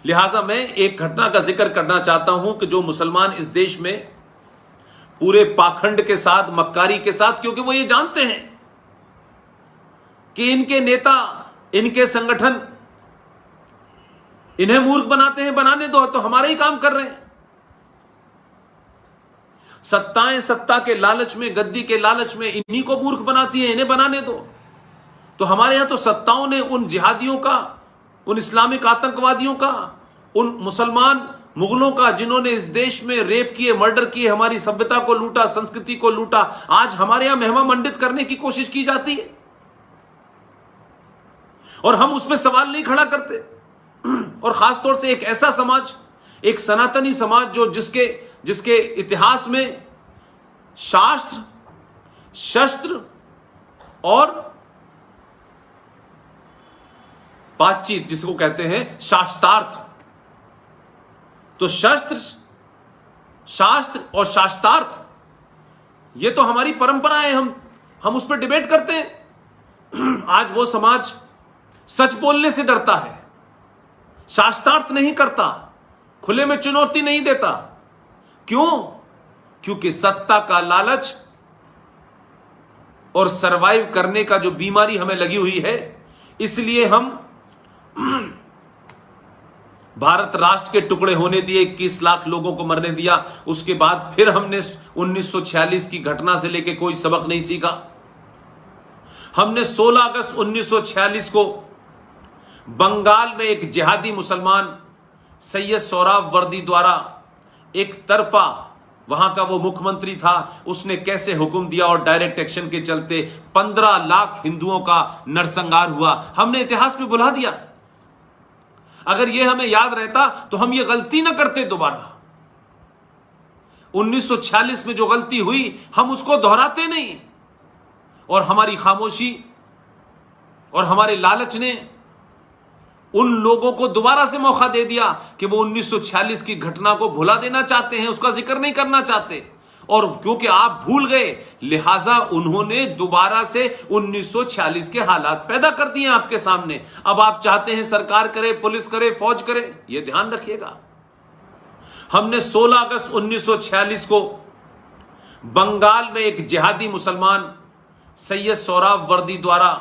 लिहाजा मैं एक घटना का जिक्र करना चाहता हूं कि जो मुसलमान इस देश में पूरे पाखंड के साथ, मक्कारी के साथ, क्योंकि वो ये जानते हैं कि इनके नेता, इनके संगठन इन्हें मूर्ख बनाते हैं, बनाने दो, तो हमारा ही काम कर रहे हैं। सत्ताएं सत्ता के लालच में, गद्दी के लालच में इन्हीं को मूर्ख बनाती हैं, इन्हें बनाने दो। तो हमारे यहां तो सत्ताओं ने उन जिहादियों का, उन इस्लामिक आतंकवादियों का, उन मुसलमान मुगलों का जिन्होंने इस देश में रेप किए, मर्डर किए, हमारी सभ्यता को लूटा, संस्कृति को लूटा, आज हमारे यहां महिमा मंडित करने की कोशिश की जाती है और हम उस पर सवाल नहीं खड़ा करते। और खासतौर से एक ऐसा समाज, एक सनातनी समाज जो जिसके इतिहास में शास्त्र, शस्त्र और बातचीत जिसको कहते हैं शास्त्रार्थ, तो शस्त्र, शास्त्र और शास्त्रार्थ ये तो हमारी परंपरा है, हम उस पर डिबेट करते हैं। आज वो समाज सच बोलने से डरता है, शास्त्रार्थ नहीं करता, खुले में चुनौती नहीं देता। क्यों? क्योंकि सत्ता का लालच और सरवाइव करने का जो बीमारी हमें लगी हुई है, इसलिए हम भारत राष्ट्र के टुकड़े होने दिए, 21 लाख लोगों को मरने दिया। उसके बाद फिर हमने 1946 की घटना से लेकर कोई सबक नहीं सीखा। हमने 16 अगस्त 1946 को बंगाल में एक जिहादी मुसलमान सैयद सोहरावर्दी द्वारा एक तरफा, वहां का वो मुख्यमंत्री था, उसने कैसे हुक्म दिया और डायरेक्ट एक्शन के चलते 15 लाख हिंदुओं का नरसंहार हुआ। हमने इतिहास में भुला दिया। अगर ये हमें याद रहता तो हम ये गलती ना करते दोबारा। 1946 में जो गलती हुई हम उसको दोहराते नहीं, और हमारी खामोशी और हमारे लालच ने उन लोगों को दोबारा से मौका दे दिया कि वो 1946 की घटना को भुला देना चाहते हैं, उसका जिक्र नहीं करना चाहते। और क्योंकि आप भूल गए, लिहाजा उन्होंने दोबारा से 1946 के हालात पैदा कर दिए आपके सामने। अब आप चाहते हैं सरकार करे, पुलिस करे, फौज करे। यह ध्यान रखिएगा। हमने 16 अगस्त 1946 को बंगाल में एक जिहादी मुसलमान सैयद सोहरावर्दी द्वारा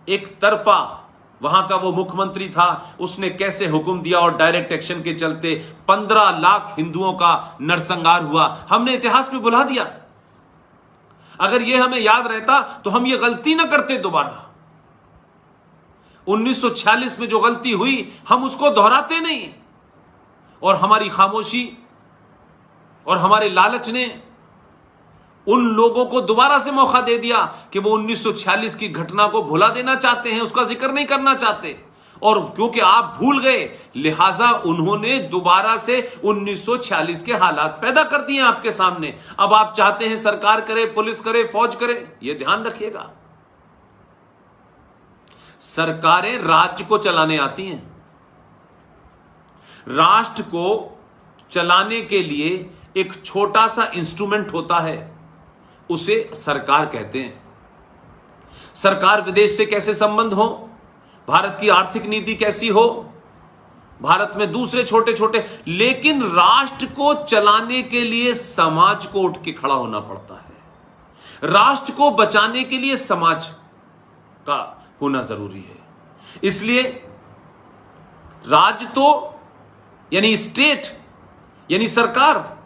एक तरफा, वहां का वो मुख्यमंत्री था, उसने कैसे हुक्म दिया और डायरेक्ट एक्शन के चलते 15 लाख हिंदुओं का नरसंहार हुआ। हमने इतिहास में भुला दिया। अगर ये हमें याद रहता तो हम ये गलती ना करते दोबारा। 1946 में जो गलती हुई हम उसको दोहराते नहीं, और हमारी खामोशी और हमारे लालच ने उन लोगों को दोबारा से मौका दे दिया कि वो 1946 की घटना को भुला देना चाहते हैं, उसका जिक्र नहीं करना चाहते। और क्योंकि आप भूल गए, लिहाजा उन्होंने दोबारा से 1946 के हालात पैदा कर दिए आपके सामने। अब आप चाहते हैं सरकार करे, पुलिस करे, फौज करे। यह ध्यान रखिएगा। सरकारें राज्य को चलाने आती हैं। राष्ट्र को चलाने के लिए एक छोटा सा इंस्ट्रूमेंट होता है, उसे सरकार कहते हैं। सरकार विदेश से कैसे संबंध हो, भारत की आर्थिक नीति कैसी हो, भारत में दूसरे छोटे छोटे, लेकिन राष्ट्र को चलाने के लिए समाज को उठ के खड़ा होना पड़ता है। राष्ट्र को बचाने के लिए समाज का होना जरूरी है। इसलिए राज्य तो यानी स्टेट यानी सरकार,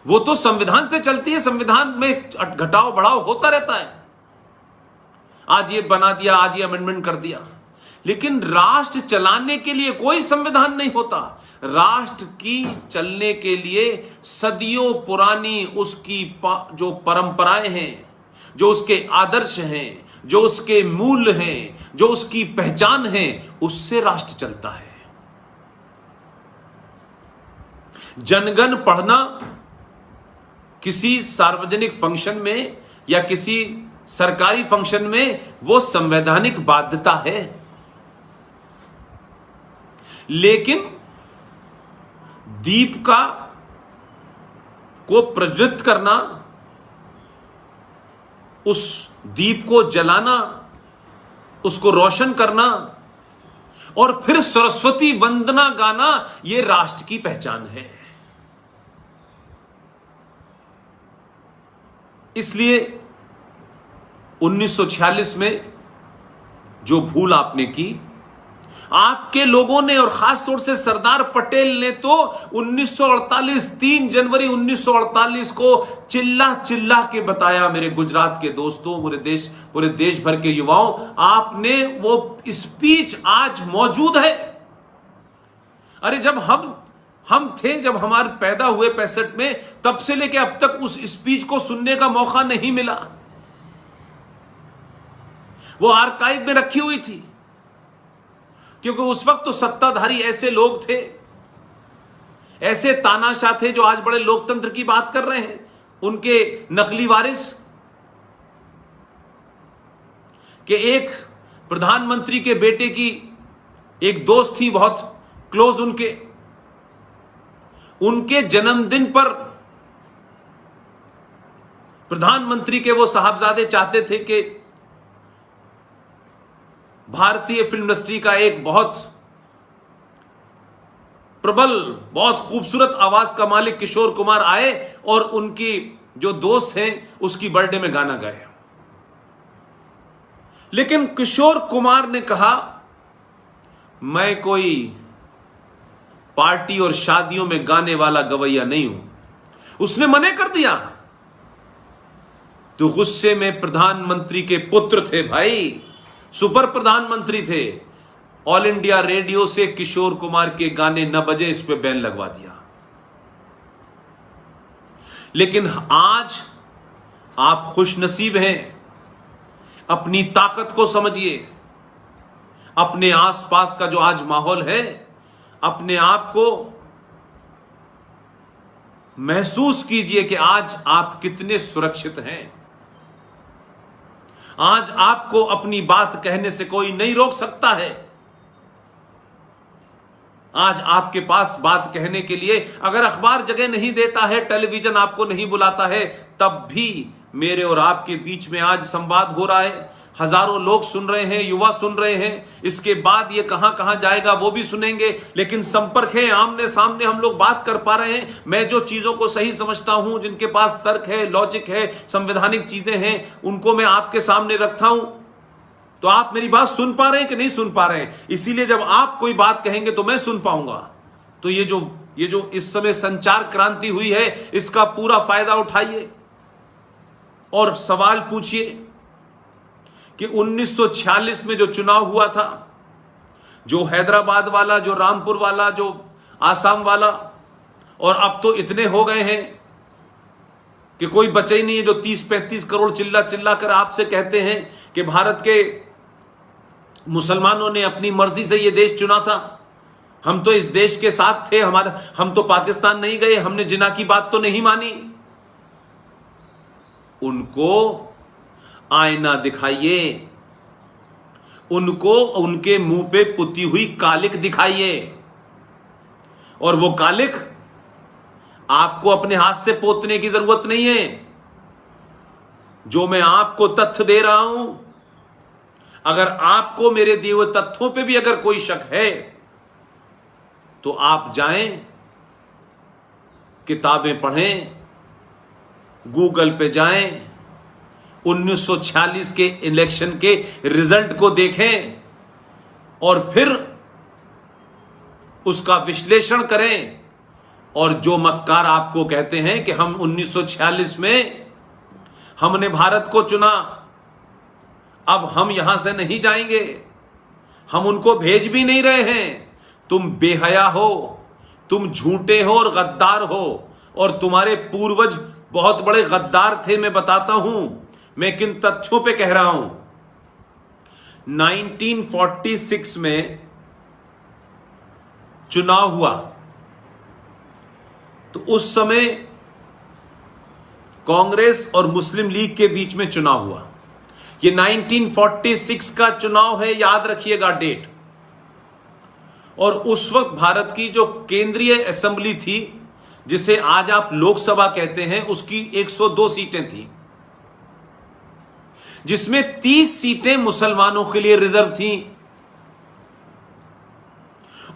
वो तो संविधान से चलती है। संविधान में घटाव बढ़ाव होता रहता है। आज ये बना दिया, आज ये अमेंडमेंट कर दिया, लेकिन राष्ट्र चलाने के लिए कोई संविधान नहीं होता। राष्ट्र की चलने के लिए सदियों पुरानी उसकी जो परंपराएं हैं, जो उसके आदर्श हैं, जो उसके मूल्य हैं, जो उसकी पहचान है, उससे राष्ट्र चलता है। जनगण पढ़ना किसी सार्वजनिक फंक्शन में या किसी सरकारी फंक्शन में वो संवैधानिक बाध्यता है, लेकिन दीपिका को प्रज्वलित करना, उस दीप को जलाना, उसको रोशन करना और फिर सरस्वती वंदना गाना, यह राष्ट्र की पहचान है। इसलिए 1946 में जो भूल आपने की, आपके लोगों ने और खासतौर से सरदार पटेल ने तो 1948 3 जनवरी 1948 को चिल्ला चिल्ला के बताया। मेरे गुजरात के दोस्तों, पूरे देश भर के युवाओं, आपने वो स्पीच आज मौजूद है। अरे जब हम थे, जब हमारे पैदा हुए 65 में, तब से लेकर अब तक उस स्पीच को सुनने का मौका नहीं मिला। वो आर्काइव में रखी हुई थी, क्योंकि उस वक्त तो सत्ताधारी ऐसे लोग थे, ऐसे तानाशाह थे जो आज बड़े लोकतंत्र की बात कर रहे हैं, उनके नकली वारिस के एक प्रधानमंत्री के बेटे की एक दोस्त थी, बहुत क्लोज, उनके जन्मदिन पर प्रधानमंत्री के वो साहबजादे चाहते थे कि भारतीय फिल्म इंडस्ट्री का एक बहुत प्रबल, बहुत खूबसूरत आवाज का मालिक किशोर कुमार आए और उनकी जो दोस्त हैं उसकी बर्थडे में गाना गाए। लेकिन किशोर कुमार ने कहा, मैं कोई पार्टी और शादियों में गाने वाला गवैया नहीं हूं। उसने मना कर दिया। तो गुस्से में प्रधानमंत्री के पुत्र थे भाई, सुपर प्रधानमंत्री थे, ऑल इंडिया रेडियो से किशोर कुमार के गाने न बजे, इस पे बैन लगवा दिया। लेकिन आज आप खुशनसीब हैं, अपनी ताकत को समझिए, अपने आसपास का जो आज माहौल है, अपने आप को महसूस कीजिए कि आज आप कितने सुरक्षित हैं। आज आपको अपनी बात कहने से कोई नहीं रोक सकता है। आज आपके पास बात कहने के लिए अगर अखबार जगह नहीं देता है, टेलीविजन आपको नहीं बुलाता है, तब भी मेरे और आपके बीच में आज संवाद हो रहा है। हजारों लोग सुन रहे हैं, युवा सुन रहे हैं। इसके बाद ये कहां कहां जाएगा वो भी सुनेंगे, लेकिन संपर्क है, आमने सामने हम लोग बात कर पा रहे हैं। मैं जो चीजों को सही समझता हूं, जिनके पास तर्क है, लॉजिक है, संवैधानिक चीजें हैं, उनको मैं आपके सामने रखता हूं। तो आप मेरी बात सुन पा रहे हैं कि नहीं सुन पा रहे हैं? इसीलिए जब आप कोई बात कहेंगे तो मैं सुन पाऊंगा। तो ये जो इस समय संचार क्रांति हुई है, इसका पूरा फायदा उठाइए और सवाल पूछिए कि 1946 में जो चुनाव हुआ था, जो हैदराबाद वाला, जो रामपुर वाला, जो आसाम वाला, और अब तो इतने हो गए हैं कि कोई बचे ही नहीं है, जो 30-35 करोड़ चिल्ला चिल्ला कर आपसे कहते हैं कि भारत के मुसलमानों ने अपनी मर्जी से यह देश चुना था, हम तो इस देश के साथ थे, हम तो पाकिस्तान नहीं गए, हमने जिना की बात तो नहीं मानी। उनको आईना दिखाइए, उनको उनके मुंह पे पुती हुई कालिक दिखाइए, और वो कालिक आपको अपने हाथ से पोतने की जरूरत नहीं है। जो मैं आपको तथ्य दे रहा हूं, अगर आपको मेरे दिए हुए तथ्यों पे भी अगर कोई शक है तो आप जाएं, किताबें पढ़ें, गूगल पे जाएं, 1946 के इलेक्शन के रिजल्ट को देखें और फिर उसका विश्लेषण करें। और जो मक्कार आपको कहते हैं कि हम 1946 में हमने भारत को चुना, अब हम यहां से नहीं जाएंगे, हम उनको भेज भी नहीं रहे हैं, तुम बेहया हो, तुम झूठे हो और गद्दार हो, और तुम्हारे पूर्वज बहुत बड़े गद्दार थे। मैं बताता हूं, मैं किन तथ्यों पे कह रहा हूं। 1946 में चुनाव हुआ तो उस समय कांग्रेस और मुस्लिम लीग के बीच में चुनाव हुआ। ये 1946 का चुनाव है, याद रखिएगा डेट। और उस वक्त भारत की जो केंद्रीय असेंबली थी, जिसे आज आप लोकसभा कहते हैं, उसकी 102 सीटें थी, जिसमें 30 सीटें मुसलमानों के लिए रिजर्व थीं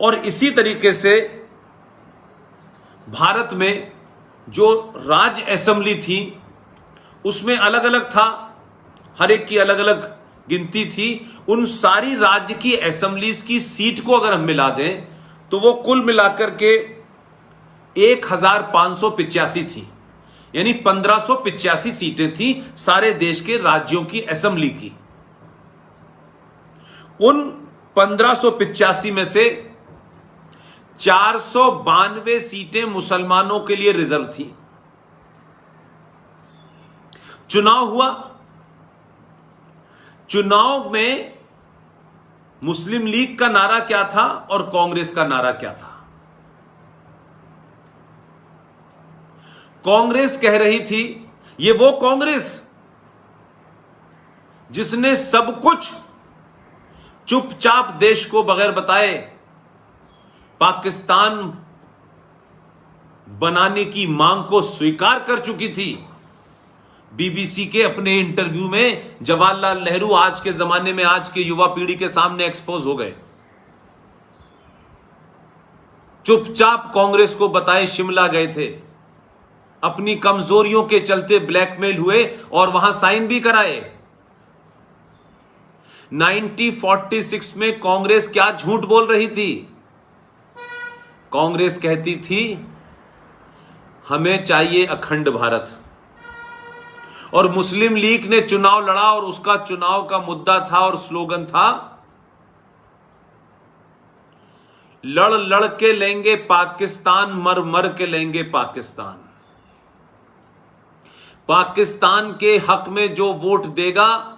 और इसी तरीके से भारत में जो राज्य असेंबली थी उसमें अलग अलग था, हर एक की अलग अलग गिनती थी। उन सारी राज्य की असेंबलीज की सीट को अगर हम मिला दें तो वो कुल मिलाकर के 1585 थी, यानी 1585 सीटें थी सारे देश के राज्यों की असेंबली की। उन 1585 में से 492 सीटें मुसलमानों के लिए रिजर्व थी। चुनाव हुआ, चुनाव में मुस्लिम लीग का नारा क्या था और कांग्रेस का नारा क्या था? कांग्रेस कह रही थी, ये वो कांग्रेस जिसने सब कुछ चुपचाप देश को बगैर बताए पाकिस्तान बनाने की मांग को स्वीकार कर चुकी थी। बीबीसी के अपने इंटरव्यू में जवाहरलाल नेहरू आज के जमाने में आज के युवा पीढ़ी के सामने एक्सपोज हो गए। चुपचाप कांग्रेस को बताए शिमला गए थे, अपनी कमजोरियों के चलते ब्लैकमेल हुए और वहां साइन भी कराए। 1946 में कांग्रेस क्या झूठ बोल रही थी? कांग्रेस कहती थी हमें चाहिए अखंड भारत, और मुस्लिम लीग ने चुनाव लड़ा और उसका चुनाव का मुद्दा था और स्लोगन था, लड़ लड़ के लेंगे पाकिस्तान, मर मर के लेंगे पाकिस्तान। पाकिस्तान के हक में जो वोट देगा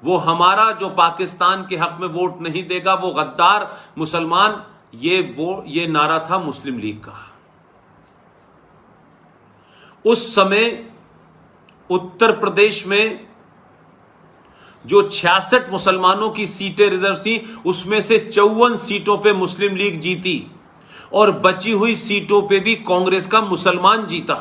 वो हमारा, जो पाकिस्तान के हक में वोट नहीं देगा वो गद्दार, मुसलमान। ये नारा था मुस्लिम लीग का। उस समय उत्तर प्रदेश में जो 66 मुसलमानों की सीटें रिजर्व थी उसमें से 54 सीटों पे मुस्लिम लीग जीती और बची हुई सीटों पे भी कांग्रेस का मुसलमान जीता।